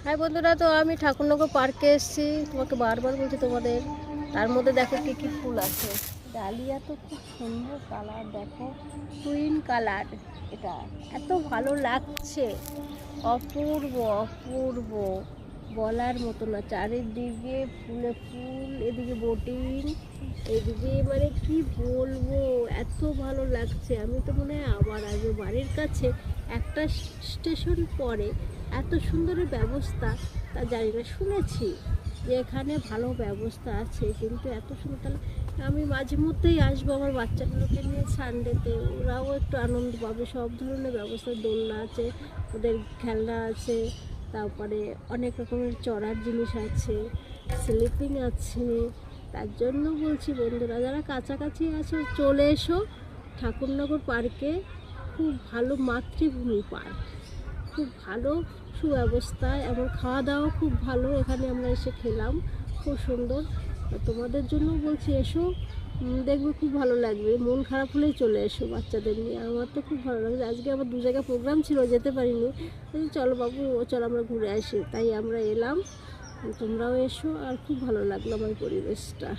High বন্ধুরা, তো আমি ঠাকুরনগর পার্কে এসেছি। তোমাকে বারবার বলছি তোমাদের, তার মধ্যে দেখো কি কি ফুল আছে। ডালিয়া তো খুব সুন্দর কালার, দেখো টুইন কালার। এটা এত ভালো লাগছে, অপূর্ব অপূর্ব, বলার মতো না। চারিদিকে ফুলে ফুল, এদিকে বোটিং, এদিকে মানে কি বলবো, এত ভালো লাগছে। আমি তো মনে হয় আবার আসবো। বাড়ির কাছে একটা স্টেশন পরে এত সুন্দর ব্যবস্থা তা জানি না, শুনেছি যে এখানে ভালো ব্যবস্থা আছে, কিন্তু এত সুন্দর। তাহলে আমি মাঝে মধ্যেই আসবো আমার বাচ্চাগুলোকে নিয়ে সানডেতে, ওরাও একটু আনন্দ পাবে। সব ধরনের ব্যবস্থা, দোলনা আছে, ওদের খেলনা আছে, তারপরে অনেক রকমের চড়ার জিনিস আছে, স্লিপিং আছে। তার জন্য বলছি বন্ধুরা, যারা কাছাকাছি আছে চলে এসো ঠাকুরনগর পার্কে। খুব ভালো মাতৃভূমি পার্ক, খুব ভালো সুব্যবস্থা, এবং খাওয়া দাওয়া খুব ভালো। এখানে আমরা এসে খেলাম, খুব সুন্দর। তোমাদের জন্য বলছি এসো, দেখবে খুব ভালো লাগবে। মন খারাপ হলেই চলে এসো বাচ্চাদের নিয়ে। আমার তো খুব ভালো লাগছে। আজকে আবার 2 জায়গায় প্রোগ্রাম ছিল, যেতে পারিনি। চলো বাবু, চলো আমরা ঘুরে আসি, তাই আমরা এলাম। তোমরাও এসো, আর খুব ভালো লাগলো আমার পরিবেশটা।